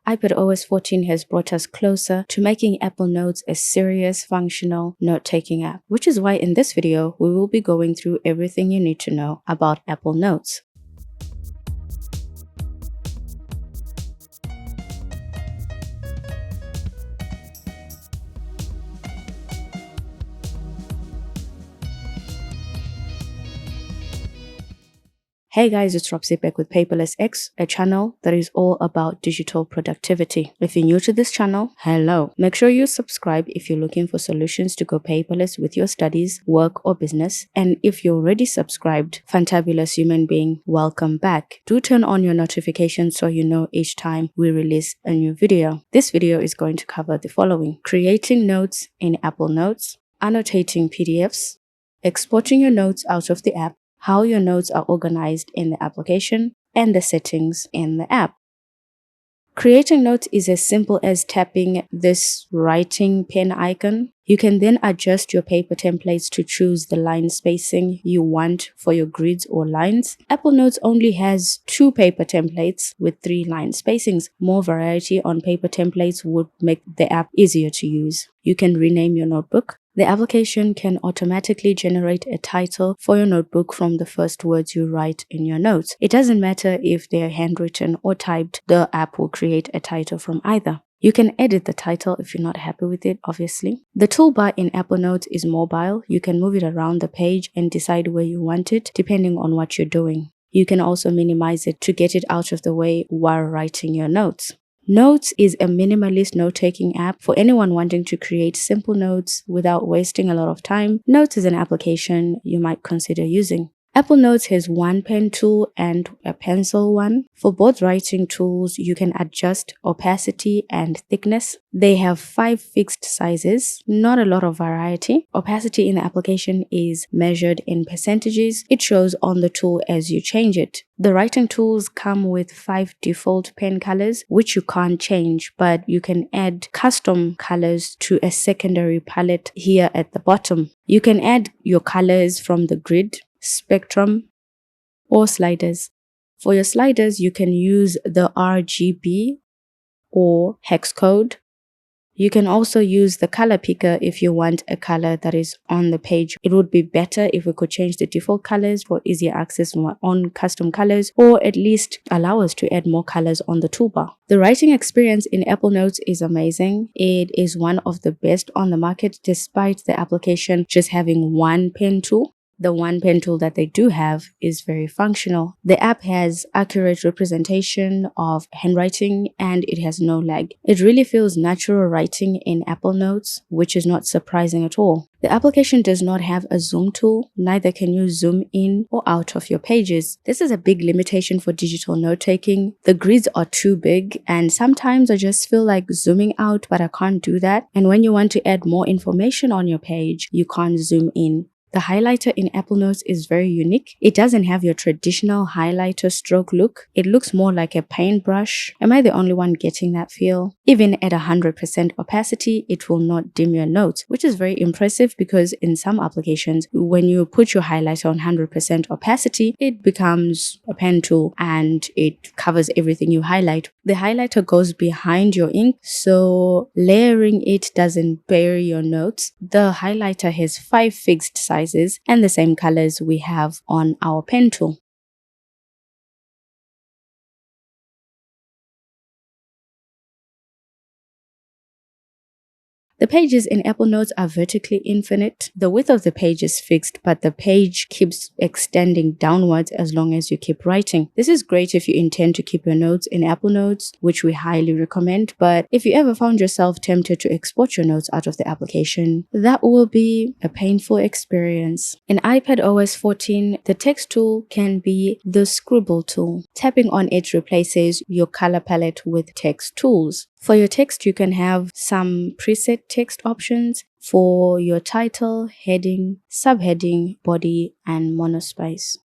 iPadOS 14 has brought us closer to making Apple Notes a serious, functional note-taking app, which is why in this video, we will be going through everything you need to know about Apple Notes. Hey guys, it's Roxy back with Paperless X, a channel that is all about digital productivity. If you're new to this channel, hello. Make sure you subscribe if you're looking for solutions to go paperless with your studies, work, or business. And if you're already subscribed, fantabulous human being, welcome back. Do turn on your notifications so you know each time we release a new video. This video is going to cover the following: creating notes in Apple Notes, annotating PDFs, exporting your notes out of the app, how your notes are organized in the application, and the settings in the app. Creating notes is as simple as tapping this writing pen icon. You can then adjust your paper templates to choose the line spacing you want for your grids or lines. Apple Notes only has 2 paper templates with 3 line spacings. More variety on paper templates would make the app easier to use. You can rename your notebook. The application can automatically generate a title for your notebook from the first words you write in your notes. It doesn't matter if they're handwritten or typed, the app will create a title from either. You can edit the title if you're not happy with it, obviously. The toolbar in Apple Notes is mobile. You can move it around the page and decide where you want it, depending on what you're doing. You can also minimize it to get it out of the way while writing your notes. Notes is a minimalist note-taking app for anyone wanting to create simple notes without wasting a lot of time. Notes is an application you might consider using. Apple Notes has one pen tool and a pencil one. For both writing tools, you can adjust opacity and thickness. They have 5 fixed sizes, not a lot of variety. Opacity in the application is measured in percentages. It shows on the tool as you change it. The writing tools come with 5 default pen colors, which you can't change, but you can add custom colors to a secondary palette here at the bottom. You can add your colors from the grid, spectrum, or sliders. For your sliders, you can use the RGB or hex code. You can also use the color picker if you want a color that is on the page. It would be better if we could change the default colors for easier access on custom colors, or at least allow us to add more colors on the toolbar. The writing experience in Apple Notes is amazing. It is one of the best on the market, despite the application just having one pen tool. The one pen tool that they do have is very functional. The app has accurate representation of handwriting and it has no lag. It really feels natural writing in Apple Notes, which is not surprising at all. The application does not have a zoom tool, neither can you zoom in or out of your pages. This is a big limitation for digital note-taking. The grids are too big and sometimes I just feel like zooming out, but I can't do that. And when you want to add more information on your page, you can't zoom in. The highlighter in Apple Notes is very unique. It doesn't have your traditional highlighter stroke look. It looks more like a paintbrush. Am I the only one getting that feel? Even at 100% opacity, it will not dim your notes, which is very impressive because in some applications, when you put your highlighter on 100% opacity, it becomes a pen tool and it covers everything you highlight. The highlighter goes behind your ink, so layering it doesn't bury your notes. The highlighter has 5 fixed sizes and the same colors we have on our pen tool. The pages in Apple Notes are vertically infinite. The width of the page is fixed, but the page keeps extending downwards as long as you keep writing. This is great if you intend to keep your notes in Apple Notes, which we highly recommend. But if you ever found yourself tempted to export your notes out of the application, that will be a painful experience. In iPadOS 14, the text tool can be the scribble tool. Tapping on it replaces your color palette with text tools. For your text, you can have some preset text options for your title, heading, subheading, body, and monospace.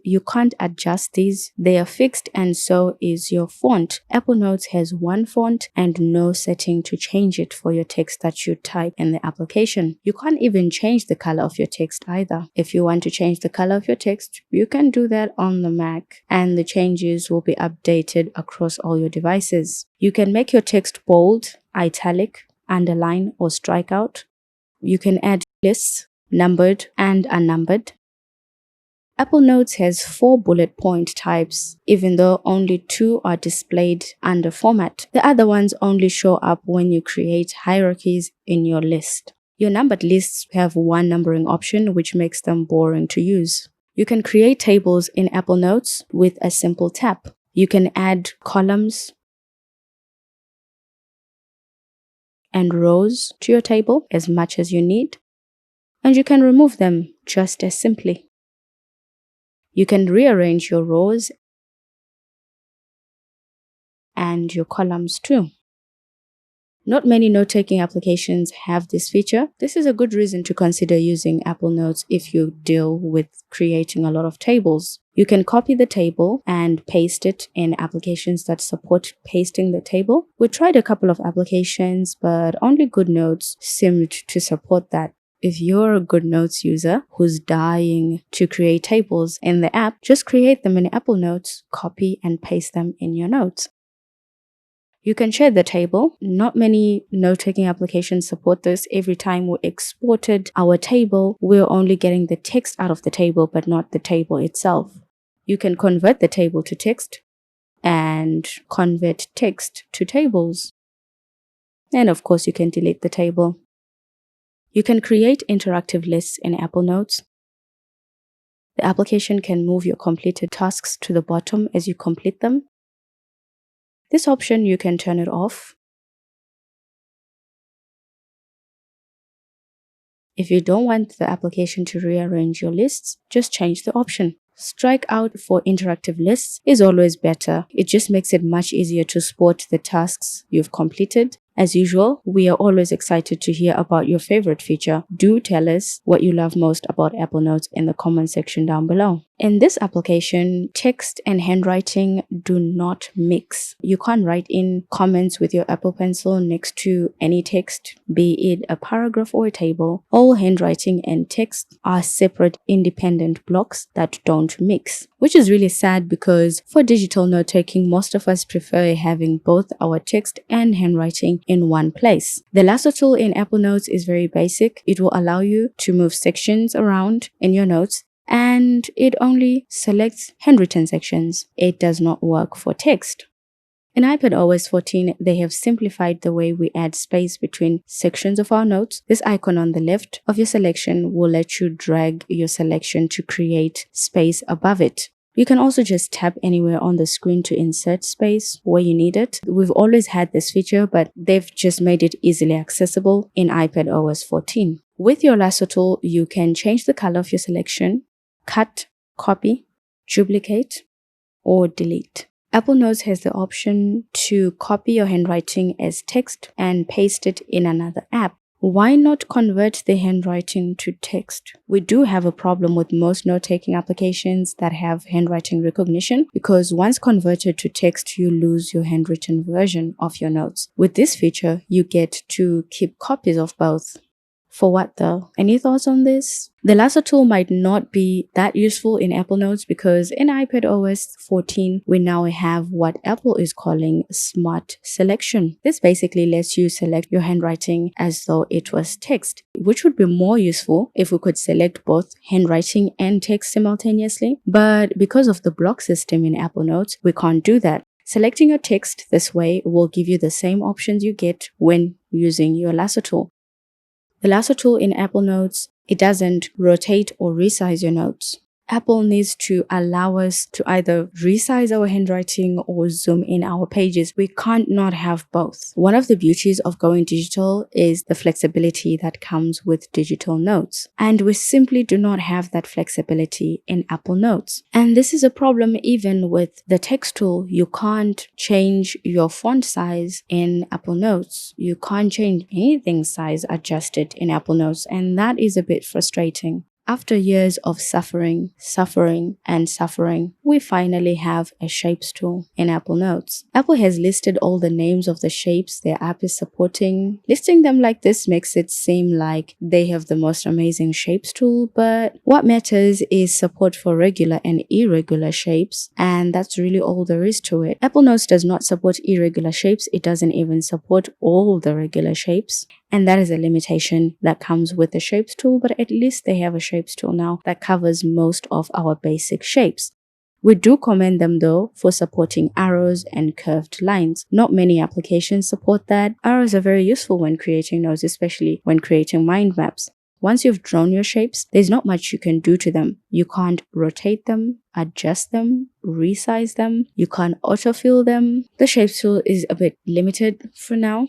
You can't adjust these. They are fixed, and so is your font. Apple Notes has one font and no setting to change it for your text that you type in the application. You can't even change the color of your text either. If you want to change the color of your text, you can do that on the Mac, and the changes will be updated across all your devices. You can make your text bold, italic, underline, or strike out. You can add lists, numbered and unnumbered. Apple Notes has 4 bullet point types, even though only 2 are displayed under format. The other ones only show up when you create hierarchies in your list. Your numbered lists have 1 numbering option, which makes them boring to use. You can create tables in Apple Notes with a simple tap. You can add columns and rows to your table as much as you need, and you can remove them just as simply. You can rearrange your rows and your columns too. Not many note-taking applications have this feature. This is a good reason to consider using Apple Notes if you deal with creating a lot of tables. You can copy the table and paste it in applications that support pasting the table. We tried a couple of applications, but only GoodNotes seemed to support that. If you're a GoodNotes user who's dying to create tables in the app, just create them in Apple Notes, copy and paste them in your notes. You can share the table. Not many note-taking applications support this. Every time we exported our table, we're only getting the text out of the table, but not the table itself. You can convert the table to text and convert text to tables. And of course, you can delete the table. You can create interactive lists in Apple Notes. The application can move your completed tasks to the bottom as you complete them. This option, you can turn it off. If you don't want the application to rearrange your lists, just change the option. Strike out for interactive lists is always better. It just makes it much easier to spot the tasks you've completed. As usual, we are always excited to hear about your favorite feature. Do tell us what you love most about Apple Notes in the comment section down below. In this application, text and handwriting do not mix. You can't write in comments with your Apple Pencil next to any text, be it a paragraph or a table. All handwriting and text are separate, independent blocks that don't mix, which is really sad because for digital note-taking, most of us prefer having both our text and handwriting in one place. The Lasso tool in Apple Notes is very basic. It will allow you to move sections around in your notes, and it only selects handwritten sections. It does not work for text. In iPadOS 14, they have simplified the way we add space between sections of our notes. This icon on the left of your selection will let you drag your selection to create space above it. You can also just tap anywhere on the screen to insert space where you need it. We've always had this feature, but they've just made it easily accessible in iPadOS 14. With your Lasso tool, you can change the color of your selection, cut, copy, duplicate, or delete. Apple Notes has the option to copy your handwriting as text and paste it in another app. Why not convert the handwriting to text? We do have a problem with most note-taking applications that have handwriting recognition because once converted to text, you lose your handwritten version of your notes. With this feature, you get to keep copies of both. For what though? Any thoughts on this? The Lasso tool might not be that useful in Apple Notes because in iPadOS 14, we now have what Apple is calling Smart Selection. This basically lets you select your handwriting as though it was text, which would be more useful if we could select both handwriting and text simultaneously. But because of the block system in Apple Notes, we can't do that. Selecting your text this way will give you the same options you get when using your Lasso tool. The Lasso tool in Apple Notes, it doesn't rotate or resize your notes. Apple needs to allow us to either resize our handwriting or zoom in our pages. We can't not have both. One of the beauties of going digital is the flexibility that comes with digital notes. And we simply do not have that flexibility in Apple Notes. And this is a problem even with the text tool. You can't change your font size in Apple Notes. You can't change anything size adjusted in Apple Notes. And that is a bit frustrating. After years of suffering, and suffering, we finally have a shapes tool in Apple Notes. Apple has listed all the names of the shapes their app is supporting. Listing them like this makes it seem like they have the most amazing shapes tool, but what matters is support for regular and irregular shapes, and that's really all there is to it. Apple Notes does not support irregular shapes. It doesn't even support all the regular shapes. And that is a limitation that comes with the shapes tool, but at least they have a shapes tool now that covers most of our basic shapes. We do commend them though for supporting arrows and curved lines. Not many applications support that. Arrows are very useful when creating notes, especially when creating mind maps. Once you've drawn your shapes, there's not much you can do to them. You can't rotate them, adjust them, resize them. You can't autofill them. The shapes tool is a bit limited for now.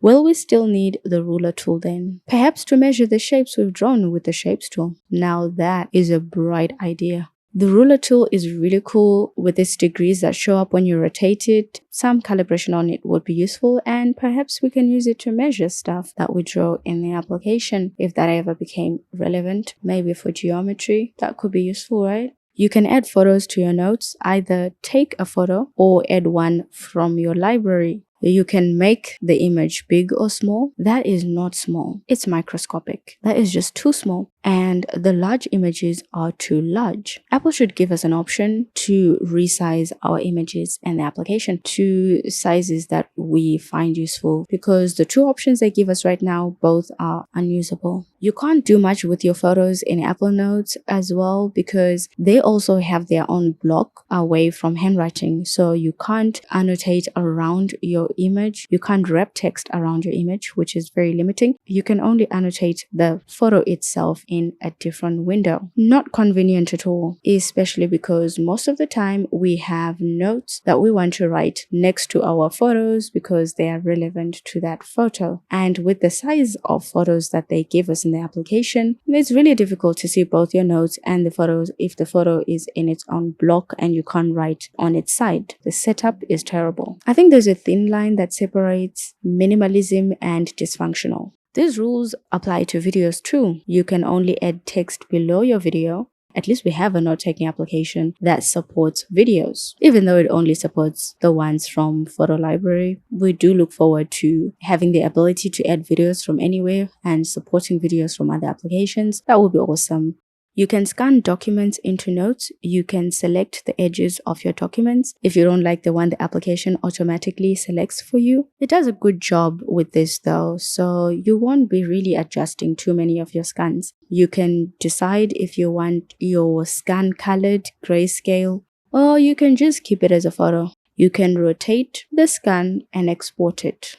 Will we still need the ruler tool then? Perhaps to measure the shapes we've drawn with the shapes tool. Now that is a bright idea. The ruler tool is really cool with its degrees that show up when you rotate it. Some calibration on it would be useful, and perhaps we can use it to measure stuff that we draw in the application if that ever became relevant. Maybe for geometry, that could be useful, right? You can add photos to your notes, either take a photo or add one from your library. You can make the image big or small. That is not small. It's microscopic. That is just too small. And the large images are too large. Apple should give us an option to resize our images and the application to sizes that we find useful, because the two options they give us right now both are unusable. You can't do much with your photos in Apple Notes as well, because they also have their own block away from handwriting. So you can't annotate around your image. You can't wrap text around your image, which is very limiting. You can only annotate the photo itself in a different window. Not convenient at all, especially because most of the time we have notes that we want to write next to our photos because they are relevant to that photo. And with the size of photos that they give us in the application, it's really difficult to see both your notes and the photos if the photo is in its own block and you can't write on its side. The setup is terrible. I think there's a thin line that separates minimalism and dysfunctional. These rules apply to videos too. You can only add text below your video. At least we have a note-taking application that supports videos. Even though it only supports the ones from Photo Library, we do look forward to having the ability to add videos from anywhere and supporting videos from other applications. That would be awesome. You can scan documents into notes. You can select the edges of your documents if you don't like the one the application automatically selects for you. It does a good job with this though, so you won't be really adjusting too many of your scans. You can decide if you want your scan colored, grayscale, or you can just keep it as a photo. You can rotate the scan and export it.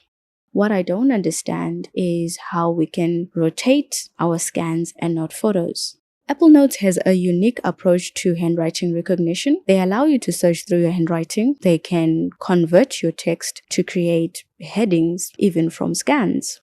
What I don't understand is how we can rotate our scans and not photos. Apple Notes has a unique approach to handwriting recognition. They allow you to search through your handwriting. They can convert your text to create headings even from scans.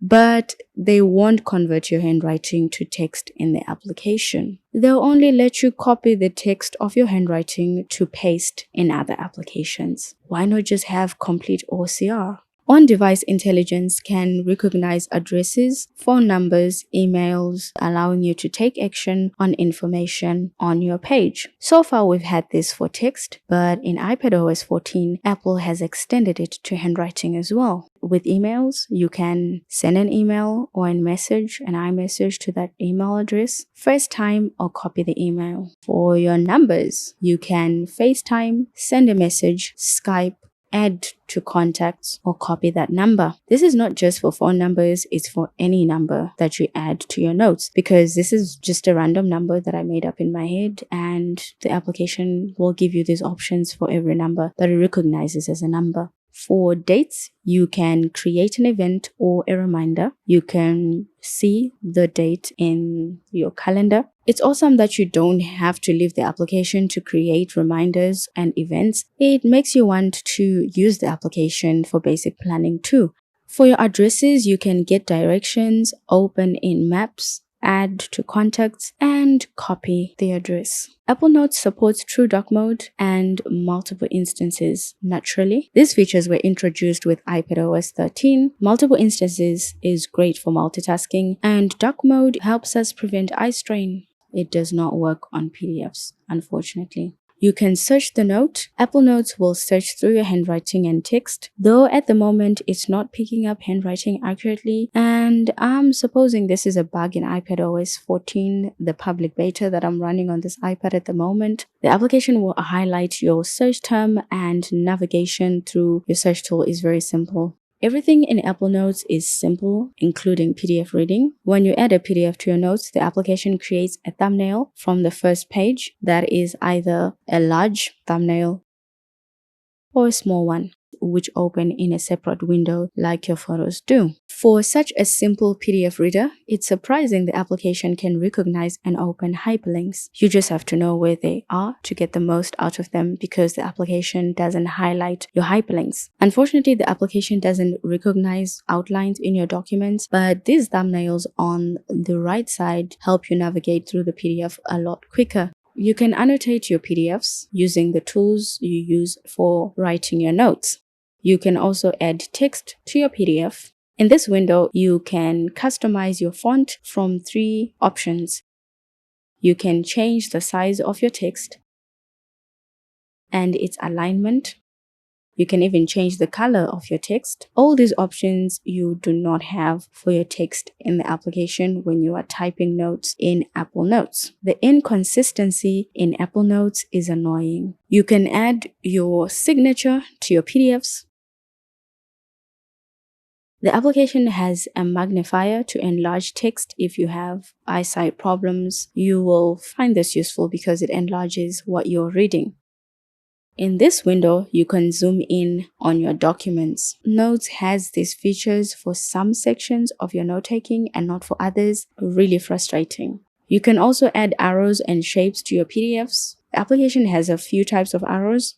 But they won't convert your handwriting to text in the application. They'll only let you copy the text of your handwriting to paste in other applications. Why not just have complete OCR? On-device intelligence can recognize addresses, phone numbers, emails, allowing you to take action on information on your page. So far, we've had this for text, but in iPadOS 14, Apple has extended it to handwriting as well. With emails, you can send an email or a message, an iMessage to that email address, FaceTime or copy the email. For your numbers, you can FaceTime, send a message, Skype, add to contacts or copy that number. This is not just for phone numbers, it's for any number that you add to your notes, because this is just a random number that I made up in my head, and the application will give you these options for every number that it recognizes as a number. For dates, you can create an event or a reminder. You can see the date in your calendar. It's awesome that you don't have to leave the application to create reminders and events. It makes you want to use the application for basic planning too. For your addresses, you can get directions, open in maps, add to contacts, and copy the address. Apple Notes supports True Dock Mode and multiple instances naturally. These features were introduced with iPadOS 13. Multiple instances is great for multitasking, and Dock Mode helps us prevent eye strain. It does not work on PDFs, unfortunately. You can search the note. Apple Notes will search through your handwriting and text, though at the moment it's not picking up handwriting accurately, and I'm supposing this is a bug in iPadOS 14, the public beta that I'm running on this iPad at the moment. The application will highlight your search term, and navigation through your search tool is very simple. Everything in Apple Notes is simple, including PDF reading. When you add a PDF to your notes, the application creates a thumbnail from the first page that is either a large thumbnail or a small one, which open in a separate window like your photos do. For such a simple PDF reader, it's surprising the application can recognize and open hyperlinks. You just have to know where they are to get the most out of them, because the application doesn't highlight your hyperlinks. Unfortunately, the application doesn't recognize outlines in your documents, but these thumbnails on the right side help you navigate through the PDF a lot quicker. You can annotate your PDFs using the tools you use for writing your notes. You can also add text to your PDF. In this window, you can customize your font from 3 options. You can change the size of your text and its alignment. You can even change the color of your text. All these options you do not have for your text in the application when you are typing notes in Apple Notes. The inconsistency in Apple Notes is annoying. You can add your signature to your PDFs. The application has a magnifier to enlarge text if you have eyesight problems. You will find this useful because it enlarges what you're reading. In this window, you can zoom in on your documents. Notes has these features for some sections of your note-taking and not for others. Really frustrating. You can also add arrows and shapes to your PDFs. The application has a few types of arrows.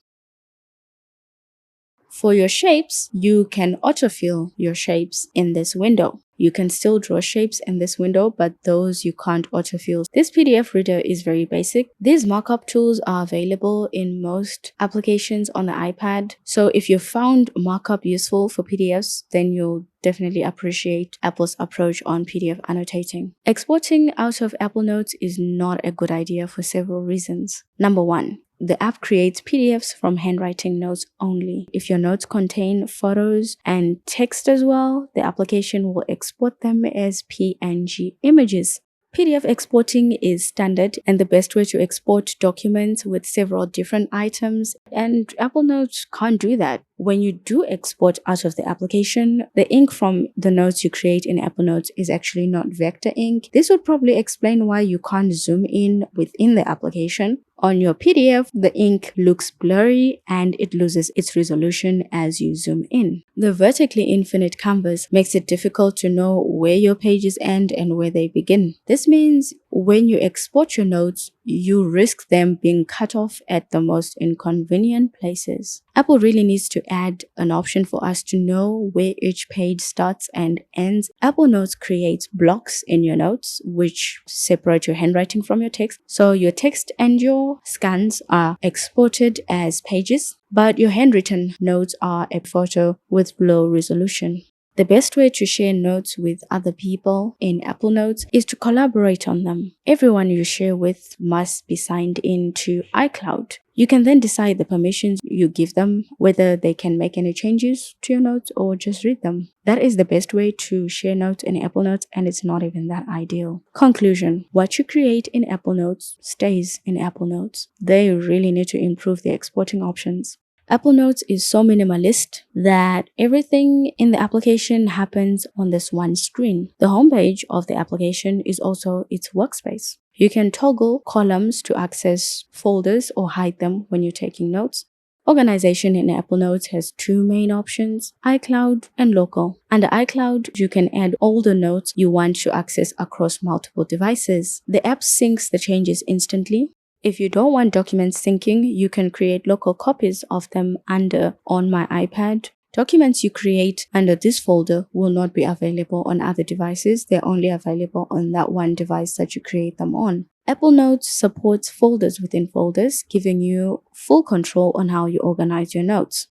For your shapes, you can autofill your shapes in this window. You can still draw shapes in this window, but those you can't autofill. This PDF reader is very basic. These markup tools are available in most applications on the iPad. So if you found markup useful for PDFs, then you'll definitely appreciate Apple's approach on PDF annotating. Exporting out of Apple Notes is not a good idea for several reasons. Number 1. The app creates PDFs from handwriting notes only. If your notes contain photos and text as well, the application will export them as PNG images. PDF exporting is standard and the best way to export documents with several different items, and Apple Notes can't do that. When you do export out of the application, the ink from the notes you create in Apple Notes is actually not vector ink. This would probably explain why you can't zoom in within the application. On your PDF, the ink looks blurry and it loses its resolution as you zoom in. The vertically infinite canvas makes it difficult to know where your pages end and where they begin. This means when you export your notes, you risk them being cut off at the most inconvenient places. Apple really needs to add an option for us to know where each page starts and ends. Apple Notes creates blocks in your notes, which separate your handwriting from your text. So your text and your scans are exported as pages, but your handwritten notes are a photo with low resolution. The best way to share notes with other people in Apple Notes is to collaborate on them. Everyone you share with must be signed in to iCloud. You can then decide the permissions you give them, whether they can make any changes to your notes or just read them. That is the best way to share notes in Apple Notes, and it's not even that ideal. Conclusion: what you create in Apple Notes stays in Apple Notes. They really need to improve the exporting options. Apple Notes is so minimalist that everything in the application happens on this one screen. The homepage of the application is also its workspace. You can toggle columns to access folders or hide them when you're taking notes. Organization in Apple Notes has 2 main options, iCloud and local. Under iCloud, you can add all the notes you want to access across multiple devices. The app syncs the changes instantly. If you don't want documents syncing, you can create local copies of them under On My iPad Documents you create under this folder will not be available on other devices. They're only available on that one device that you create them on. Apple Notes supports folders within folders, giving you full control on how you organize your notes.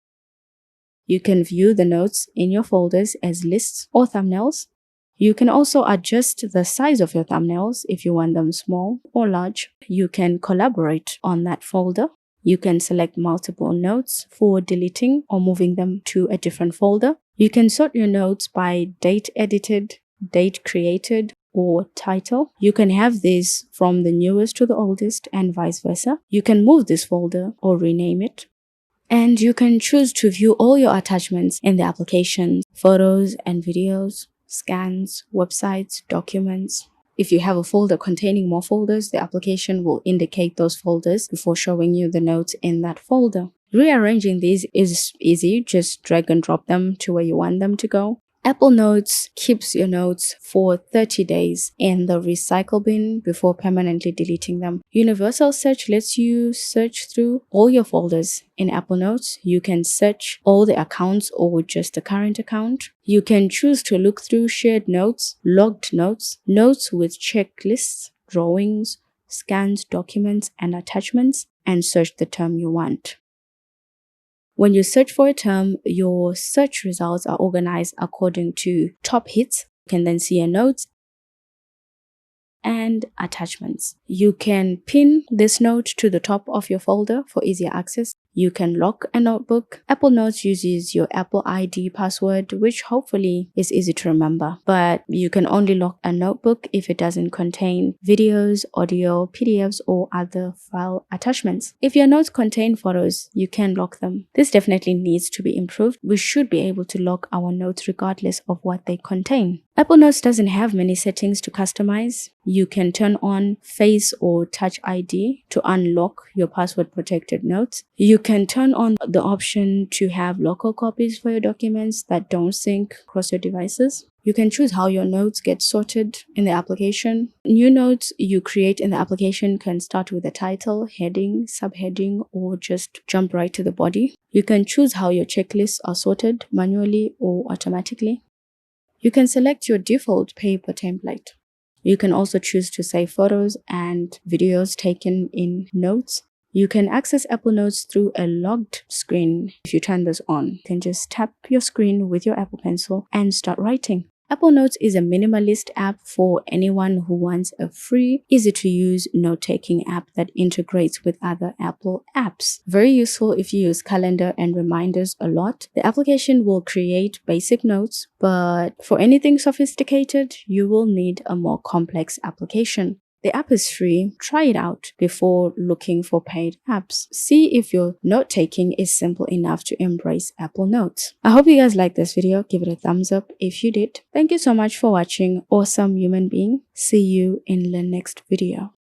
You can view the notes in your folders as lists or thumbnails. You can also adjust the size of your thumbnails if you want them small or large. You can collaborate on that folder. You can select multiple notes for deleting or moving them to a different folder. You can sort your notes by date edited, date created, or title. You can have this from the newest to the oldest and vice versa. You can move this folder or rename it. And you can choose to view all your attachments in the application, photos and videos, scans, websites, documents. If you have a folder containing more folders, the application will indicate those folders before showing you the notes in that folder. Rearranging these is easy, just drag and drop them to where you want them to go. Apple Notes keeps your notes for 30 days in the recycle bin before permanently deleting them. Universal Search lets you search through all your folders in Apple Notes. You can search all the accounts or just the current account. You can choose to look through shared notes, logged notes, notes with checklists, drawings, scans, documents, and attachments, and search the term you want. When you search for a term, your search results are organized according to top hits. You can then see your notes and attachments. You can pin this note to the top of your folder for easier access. You can lock a notebook. Apple Notes uses your Apple ID password, which hopefully is easy to remember, but you can only lock a notebook if it doesn't contain videos, audio, PDFs, or other file attachments. If your notes contain photos, you can lock them. This definitely needs to be improved. We should be able to lock our notes regardless of what they contain. Apple Notes doesn't have many settings to customize. You can turn on Face or Touch ID to unlock your password protected notes. You can turn on the option to have local copies for your documents that don't sync across your devices. You can choose how your notes get sorted in the application. New notes you create in the application can start with a title, heading, subheading, or just jump right to the body. You can choose how your checklists are sorted manually or automatically. You can select your default paper template. You can also choose to save photos and videos taken in Notes. You can access Apple Notes through a logged screen. If you turn this on, you can just tap your screen with your Apple Pencil and start writing. Apple Notes is a minimalist app for anyone who wants a free, easy-to-use note-taking app that integrates with other Apple apps. Very useful if you use calendar and reminders a lot. The application will create basic notes, but for anything sophisticated, you will need a more complex application. The app is free. Try it out before looking for paid apps. See if your note-taking is simple enough to embrace Apple Notes. I hope you guys liked this video. Give it a thumbs up if you did. Thank you so much for watching. Awesome human being. See you in the next video.